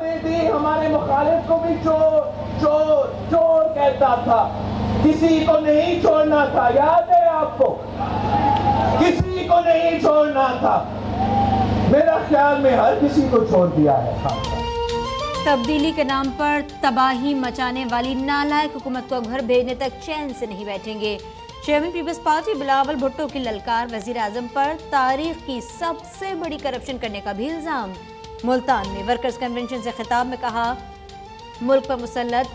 दे दी, हमारे मुखालिफ को भी चोर चोर चोर कहता था, किसी को नहीं छोड़ना था। याद है आपको? किसी को नहीं छोड़ना था। मेरा ख्याल में हर किसी को छोड़ दिया है। तब्दीली के नाम पर तबाही मचाने वाली नालायक हुकूमत को घर भेजने तक चैन से नहीं बैठेंगे। Chairman People's Party Bilawal Bhutto की ललकार, वजीर आजम पर तारीख की सबसे बड़ी करप्शन करने का भी इल्जाम। मुल्तान में वर्कर्स कन्वेंशन से खिताब में कहा, मुल्क पर मुसल्लत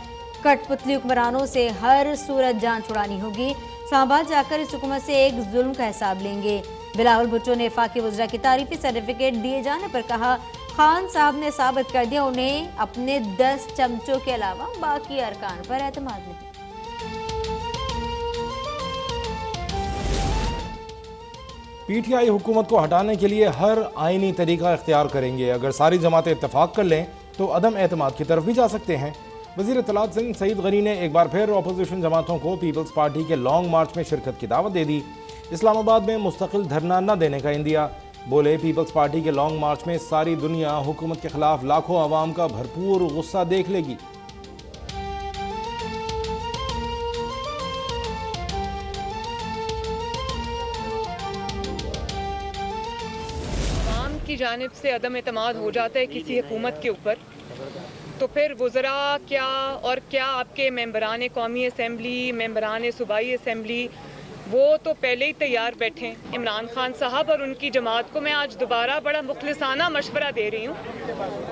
कठपुतली हुक्मरानों से हर सूरत जान छुड़ानी होगी। इस्लामाबाद जाकर इस हुकूमत से एक जुल्म का हिसाब लेंगे। बिलावल भुट्टो ने वफाकी वज़रा की तारीफी सर्टिफिकेट दिए जाने पर कहा, खान साहब ने साबित कर दिया उन्हें अपने 10 चमचों के अलावा बाकी अरकान पर एतमाद नहीं। पीटीआई हुकूमत को हटाने के लिए हर आईनी तरीका इख्तियार करेंगे। अगर सारी जमातें इत्तेफाक कर लें तो अदम एतमाद की तरफ भी जा सकते हैं। वज़ीर इत्तलात सिंह सईद गनी ने एक बार फिर अपोजिशन जमातों को पीपल्स पार्टी के लॉन्ग मार्च में शिरकत की दावत दे दी। इस्लामाबाद में मुस्तकिल धरना न देने का इंदिया। बोले, पीपल्स पार्टी के लॉन्ग मार्च में सारी दुनिया हुकूमत के खिलाफ लाखों अवाम का भरपूर गुस्सा देख लेगी। की जानिब से अदम एतमाद हो जाता है किसी हुकूमत के ऊपर, तो फिर वज़रा क्या और क्या आपके मेंबरान कौमी असम्बली, मेंबरान सूबाई असम्बली, वो तो पहले ही तैयार बैठे। इमरान खान साहब और उनकी जमात को मैं आज दोबारा बड़ा मुखलिसाना मशवरा दे रही हूँ,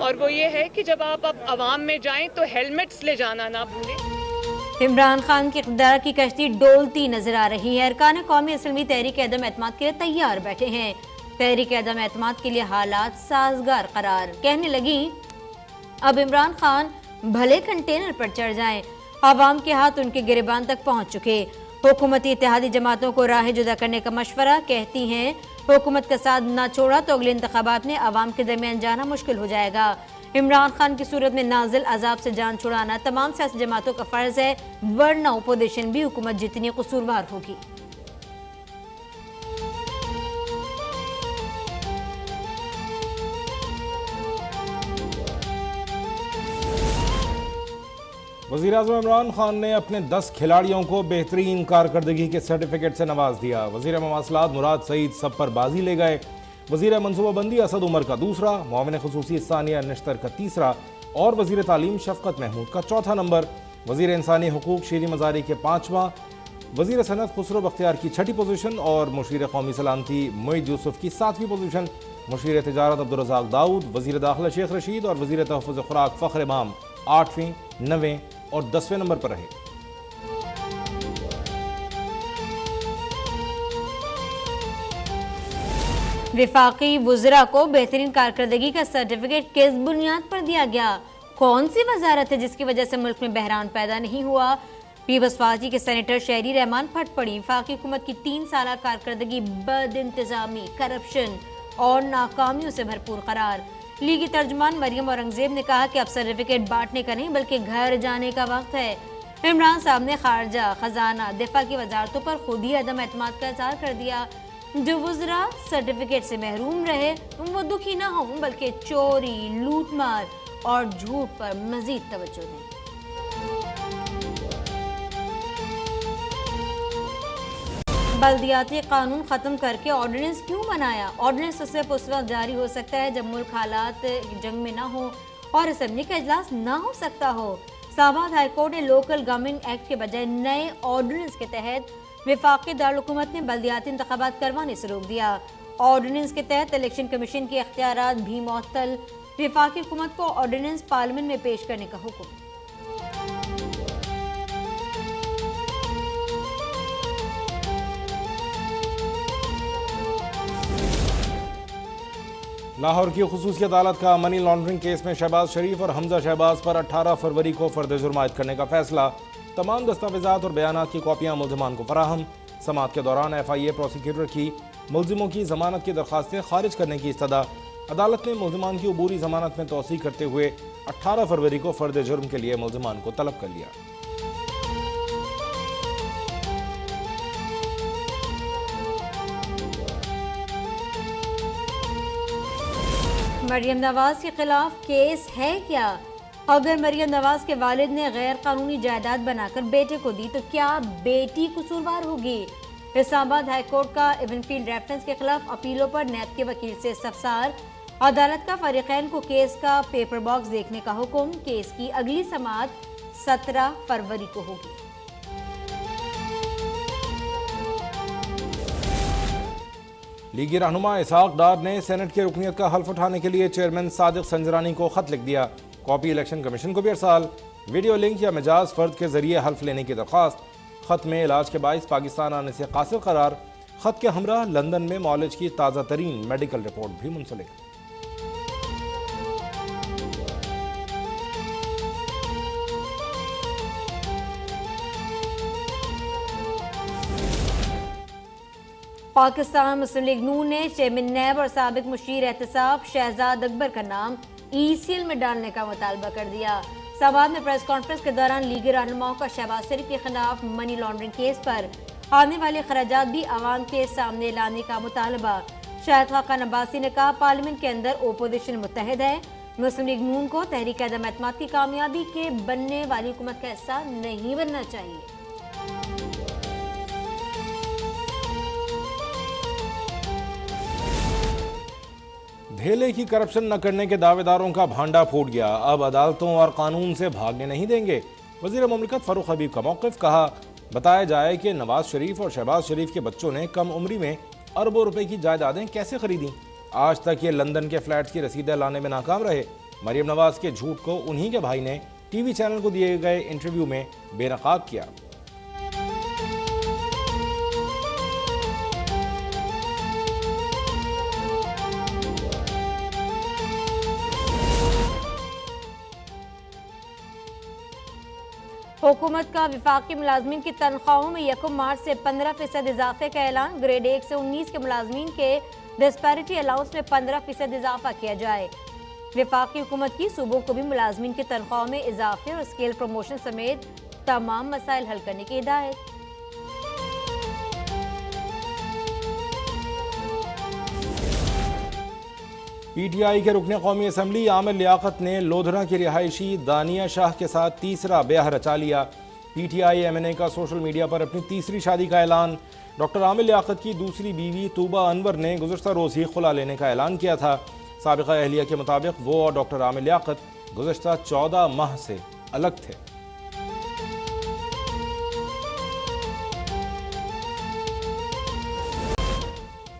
और वो ये है कि जब आप अब अवाम में जाएं तो हेलमेट्स ले जाना ना भूलें। इमरान खान की इक़्तिदार की कश्ती डोलती नजर आ रही है। अरकान कौमी असम्बली तहरीक अदम एतमाद के लिए तैयार बैठे हैं। तहरीक अदम एतमाद के लिए हालात साजगार करार। कहने लगी, अब इमरान खान भले कंटेनर पर चढ़ जाएं, आवाम के हाथ उनके गिरबान तक पहुंच चुके। हुकूमती इत्तेहादी जमातों को राह जुदा करने का मशवरा। कहती हैं, हुकूमत का साथ न छोड़ा तो अगले इंतखाबात में आवाम के दरमियान जाना मुश्किल हो जाएगा। इमरान खान की सूरत में नाजिल अजाब से जान छुड़ाना तमाम सियासी जमातों का फर्ज है, वरना अपोजिशन भी हुकूमत जितनी कसूरवार होगी। वज़ीर-ए-आज़म इमरान खान ने अपने 10 खिलाड़ियों को बेहतरीन कारकर्दगी के सर्टिफिकेट से नवाज दिया। वज़ीर मवासलात मुराद सईद सब पर बाजी ले गए। वज़ीर मनसूबाबंदी असद उमर का दूसरा, मुआविन खुसूसी सानिया नश्तर का तीसरा और वज़ीर तालीम शफ़क़त महमूद का चौथा नंबर। वज़ीर इंसानी हुकूक शीरी मज़ारी के 5वां, वज़ीर सनत खुसरो बख्तियार की 6ठी पोजीशन और मुशीर कौमी सलामती मुईद यूसुफ की 7वीं पोजीशन। मुशीर तिजारत अब्दुर्रज़ाक दाऊद, वज़ीर दाखिला शेख रशीद और वज़ीर तहफ़्फ़ुज़ खुराक फ़ख्र इमाम 8वें, 9वें और 10वें नंबर पर रहे। विफाकी वुज़रा को बेहतरीन कारकर्दगी का सर्टिफिकेट किस बुनियाद पर दिया गया? कौन सी वजारत है जिसकी वजह से मुल्क में बहरान पैदा नहीं हुआ? पीपल्स पार्टी के सेनेटर शहरी रहमान फट पड़ी। वफाकी हुकूमत की 3 साल कारकर्दगी बद इंतजामी, करप्शन और नाकामियों से भरपूर करार। लीगी तर्जुमान मरियम औरंगजेब ने कहा कि अब सर्टिफिकेट बांटने का नहीं बल्कि घर जाने का वक्त है। इमरान साहब ने खारजा, खजाना, दिफा की वजारतों पर खुद ही अदम एतमाद का इज़हार कर दिया। जो वुज़रा सर्टिफिकेट से महरूम रहे वो दुखी ना हो बल्कि चोरी, लूटमार और झूठ पर मजीद तवज्जो दें। बल्दियाती कानून खत्म करके ऑर्डिनेंस क्यों बनाया? ऑर्डिनेंस तो सिर्फ उस वक्त जारी हो सकता है जब मुल्क हालात जंग में ना हो और असेंबली का इजलास ना हो सकता हो। इस्लामाबाद हाईकोर्ट ने लोकल गवर्नमेंट एक्ट के बजाय नए ऑर्डिनेंस के तहत विफाकी दारुल-हुकूमत ने बल्दियाती इंतखाबात करवाने से रोक दिया। ऑर्डिनेंस के तहत इलेक्शन कमीशन के इख्तियारात भी मुअत्तल। विफाकी हुकूमत को ऑर्डिनेंस पार्लियामेंट में पेश करने का हुक्म। लाहौर की खुसूसी अदालत का मनी लॉन्ड्रिंग केस में शहबाज शरीफ और हमजा शहबाज पर 18 फरवरी को फर्द जुर्म आयद करने का फैसला। तमाम दस्तावेजात और बयानात की कॉपियां मुल्ज़िमान को फराहम। समाअत के दौरान FIA प्रोसिक्यूटर की मुल्ज़िमों की जमानत की दरखास्तें खारिज करने की इस्तदा। अदालत ने मुल्ज़िमान की अबूरी जमानत में तोसी करते हुए 18 फरवरी को फर्द जुर्म के लिए मुल्ज़िमान को तलब कर लिया। मरियम नवाज के खिलाफ केस है क्या? अगर मरियम नवाज के वालिद ने गैर कानूनी जायदाद बनाकर बेटे को दी तो क्या बेटी कसूरवार होगी? इस्लामाबाद हाईकोर्ट का इवनफील्ड रेफरेंस के खिलाफ अपीलों पर नैब के वकील से इस्तफसार। अदालत का फरीकैन को केस का पेपर बॉक्स देखने का हुक्म। केस की अगली समाअत 17 फरवरी को होगी। लीगी रहनुमा इसहाक डार ने सेनेट की रुकनीत का हल्फ उठाने के लिए चेयरमैन सादिक संजरानी को खत लिख दिया। कॉपी इलेक्शन कमीशन को भी अरसाल। वीडियो लिंक या मिजाज फर्द के जरिए हल्फ लेने की दरख्वास्त। खत में इलाज के बाइस पाकिस्तान आने से कासिर करार। खत के हमरा लंदन में मॉलेज की ताज़ा तरीन मेडिकल रिपोर्ट भी मुंसलिक। पाकिस्तान मुस्लिम लीग नून ने चेयरमैन नैब और साबिक मुशीर एहतसाब शहजाद अकबर का नाम ECL में डालने का मुतालबा कर दिया। इस्लामाबाद में प्रेस कॉन्फ्रेंस के दौरान लीगी रहनुमाओं का शहबाज शरीफ के खिलाफ मनी लॉन्ड्रिंग केस पर आने वाले खराजात भी आवाम के सामने लाने का मुतालबा। शाहिद खान अब्बासी ने कहा, पार्लियामेंट के अंदर ओपोजिशन मुत्तहिद है। मुस्लिम लीग नून को तहरीक अदम एतमाद की कामयाबी के बनने वाली हुकूमत का हिस्सा नहीं बनना चाहिए। धेले की करप्शन न करने के दावेदारों का भांडा फूट गया। अब अदालतों और कानून से भागने नहीं देंगे। वजीर मुमलिकत फारूक हबीब का मौक़िफ़। कहा, बताया जाए कि नवाज शरीफ और शहबाज शरीफ के बच्चों ने कम उम्री में अरबों रुपए की जायदादें कैसे खरीदी। आज तक ये लंदन के फ्लैट्स की रसीदें लाने में नाकाम रहे। मरियम नवाज के झूठ को उन्हीं के भाई ने टीवी चैनल को दिए गए इंटरव्यू में बेनकाब किया। हुकूमत का विफाकी मुलाजमीन की तनख्वाहों में 1 मार्च से 15% इजाफे का ऐलान। ग्रेड 1 से 19 के मुलाजमीन के डिस्पैरिटी अलाउंस में 15% इजाफा किया जाए। विफाकी हुकूमत की सूबों को भी मुलाजमीन की तनख्वाहों में इजाफे और स्केल प्रमोशन समेत तमाम मसाइल हल करने की हिदायत। PTI के रुकने कौमी असम्बली आमिर लियाकत ने लोधरा की रिहायशी दानिया शाह के साथ तीसरा ब्याह रचा लिया। PTI MNA का सोशल मीडिया पर अपनी तीसरी शादी का ऐलान। डॉक्टर आमिर लियाकत की दूसरी बीवी तूबा अनवर ने गुज़श्ता रोज़ ही खुला लेने का ऐलान किया था। साबिक़ा अहलिया के मुताबिक वो और डॉक्टर आमिर लियाकत गुज़श्ता 14 माह से अलग थे।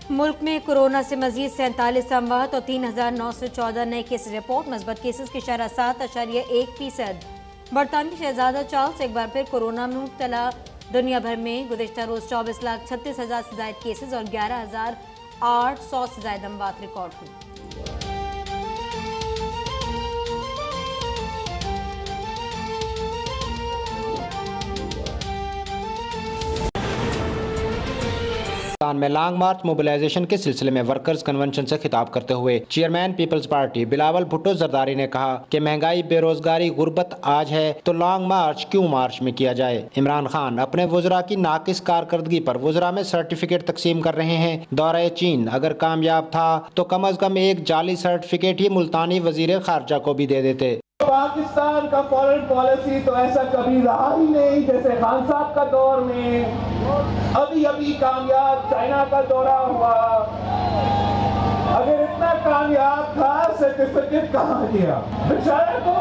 मुल्क में कोरोना से मजीद 47 अमवात और 3,914 नए केस रिपोर्ट। मस्बत केसेस की शरह 7.1%। बरतानवी शहजादा चार्ल्स एक बार फिर कोरोना में मुब्तला। दुनिया भर में गुज़श्ता रोज 24,36,000 से ज़ायद केसेस और 11,800 से ज़ायद अमवात रिकॉर्ड हुई। में लॉन्ग मार्च मोबिलाइजेशन के सिलसिले में वर्कर्स कन्वेंशन से खिताब करते हुए chairman People's Party Bilawal Bhutto Zardari ने कहा कि महंगाई, बेरोजगारी, गुर्बत आज है तो लॉन्ग मार्च क्यों मार्च में किया जाए। इमरान खान अपने वुज़रा की नाकिस कारकर्दगी पर वुज़रा में सर्टिफिकेट तकसीम कर रहे हैं। दौरे चीन अगर कामयाब था तो कम अज कम एक जाली सर्टिफिकेट ही मुल्तानी वजीर खारजा को भी दे देते। पाकिस्तान का फॉरेन पॉलिसी तो ऐसा कभी रहा ही नहीं जैसे खान साहब का दौर में। अभी अभी कामयाब चाइना का दौरा हुआ। अगर इतना कामयाब था सर्टिफिकेट कहाँ गया? बेचारे को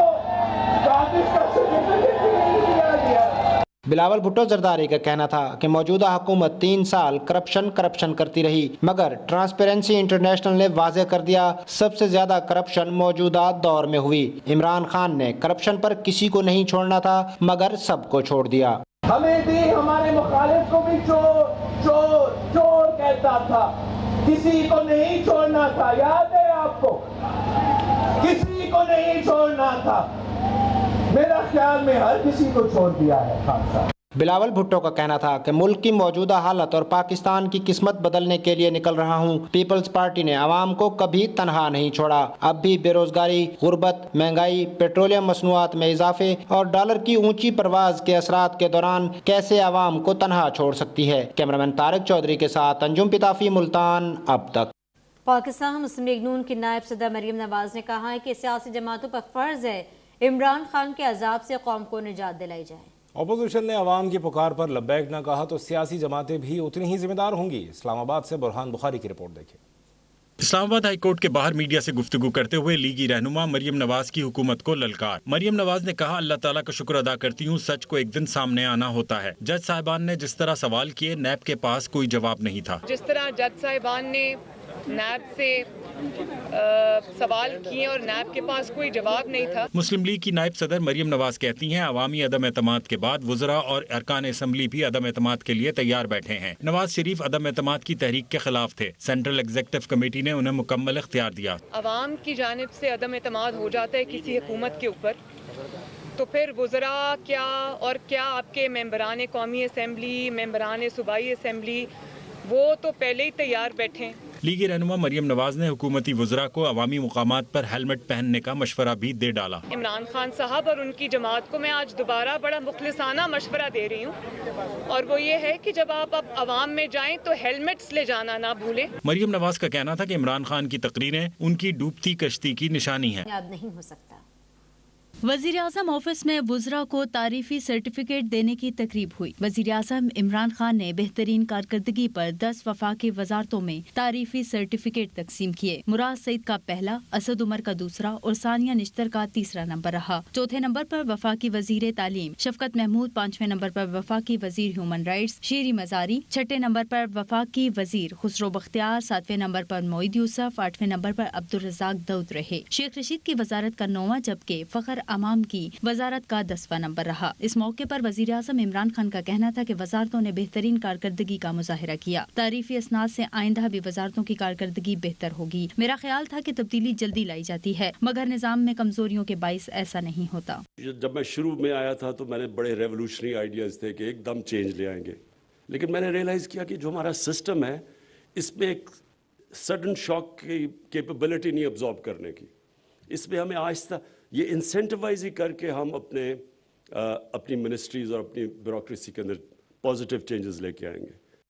कांग्रेस का सर्टिफिकेट भी नहीं दिया गया। बिलावल भुट्टो जरदारी का कहना था कि मौजूदा हुकूमत 3 साल करप्शन करती रही, मगर ट्रांसपेरेंसी इंटरनेशनल ने वाज़ेह कर दिया सबसे ज्यादा करप्शन मौजूदा दौर में हुई। इमरान खान ने करप्शन पर किसी को नहीं छोड़ना था मगर सबको छोड़ दिया। हमें भी हमारे मुखालिफ को भी चोर चोर चोर कहता था, किसी को नहीं छोड़ना था। याद है आपको? किसी को नहीं छोड़ना था। मेरा ख्याल में हर किसी को छोड़ दिया है खान साहब। बिलावल भुट्टो का कहना था कि मुल्क की मौजूदा हालत और पाकिस्तान की किस्मत बदलने के लिए निकल रहा हूँ। पीपल्स पार्टी ने आवाम को कभी तनहा नहीं छोड़ा। अब भी बेरोजगारी, गुर्बत, महंगाई, पेट्रोलियम मसनूआत में इजाफे और डॉलर की ऊंची परवाज के असरात के दौरान कैसे आवाम को तनहा छोड़ सकती है। कैमरामैन तारिक चौधरी के साथ अंजुम पिताफी, मुल्तान अब तक। पाकिस्तान मुस्लिम लीग नून की नायब सदर मरियम नवाज ने कहा है कि सियासी जमातों पर फर्ज है इमरान खान के अजाब से कौम को निजात दिलाई जाए। अपोजिशन ने अवाम की पुकार पर लब्बैक न कहा तो सियासी जमातें भी उतनी ही जिम्मेदार होंगी। इस्लामाबाद से बुरहान बुखारी की रिपोर्ट देखें। इस्लामाबाद हाई कोर्ट के बाहर मीडिया से गुफ्तगू करते हुए लीगी रहनुमा मरियम नवाज की हुकूमत को ललकार। मरियम नवाज ने कहा, अल्लाह ताला का शुक्र अदा करती हूँ, सच को एक दिन सामने आना होता है। जज साहिबान ने जिस तरह सवाल किए, नैब के पास कोई जवाब नहीं था। जिस तरह जज साहिबान ने नैब से सवाल किए और नैब के पास कोई जवाब नहीं था। मुस्लिम लीग की नायब सदर मरियम नवाज कहती हैं, अवामी अदम एतमाद के बाद वुज़रा और अरकान असम्बली भी अदम एतमाद के लिए तैयार बैठे हैं। नवाज शरीफ अदम एतमाद की तहरीक के खिलाफ थे। सेंट्रल एग्जीक्यूटिव कमेटी ने उन्हें मुकम्मल इख्तियार दिया। अवाम की जानिब से अदम एतमाद हो जाता है किसी हुकूमत के ऊपर, तो फिर वुज़रा क्या आपके मेंबरान कौमी असम्बली, मेंबरान सूबाई असम्बली, वो तो पहले ही तैयार बैठे। लीगी रहनुमा मरियम नवाज ने हुकूमती वुज़रा को अवामी मुकामात पर हेलमेट पहनने का मशवरा भी दे डाला। इमरान खान साहब और उनकी जमात को मैं आज दोबारा बड़ा मुखलिसाना मशवरा दे रही हूँ, और वो ये है कि जब आप अब अवाम में जाएं तो हेलमेट्स ले जाना ना भूलें। मरियम नवाज का कहना था कि इमरान खान की तकरीरें उनकी डूबती कश्ती की निशानी है। याद नहीं हो सकता। वजीर आज़म ऑफिस में वुज़रा को तारीफी सर्टिफिकेट देने की तकरीब हुई। वजीर आज़म इमरान खान ने बेहतरीन कारकर्दगी पर 10 वफाकी वजारतों में तारीफी सर्टिफिकेट तकसीम किए। मुराद सईद का पहला, असद उमर का दूसरा और सानिया निश्तर का तीसरा नंबर रहा। चौथे नंबर पर वफाकी वजीर तालीम शफकत महमूद, 5वें नंबर पर वफाकी वजीर ह्यूमन राइट्स शीरी मजारी, 6ठे नंबर पर वफाकी वजीर खुसरो बख्तियार, 7वें नंबर पर मोईद यूसुफ, 8वें नंबर पर अब्दुल रज़ाक दाऊद रहे। शेख रशीद की वजारत का 9वां जबकि फखर अमाम की वजारत का 10वां नंबर रहा। इस मौके पर वजीर आज़म इमरान खान का कहना था कि वजारतों ने बेहतरीन कारकर्दगी का मुजाहिरा किया। तारीफी असनाद से आइंदा भी वजारतों की कारकर्दगी बेहतर होगी। मेरा ख्याल था कि तब्दीली जल्दी लाई जाती है, मगर निज़ाम में कमजोरियों के बाइस ऐसा नहीं होता। जब मैं शुरू में आया था तो मैंने बड़े रेवोल्यूशनरी आइडियाज थे कि एकदम चेंज ले आएंगे, लेकिन मैंने रियलाइज किया कि जो हमारा सिस्टम है इसमें एक सडन शॉक की कैपेबिलिटी नहीं अब्जॉर्ब करने की। इसमें हमें आहिस्ता ये इंसेंटिवाइज ही करके हम अपनी मिनिस्ट्रीज और अपनी ब्यूरोक्रेसी के अंदर पॉजिटिव चेंजेस लेके आएंगे।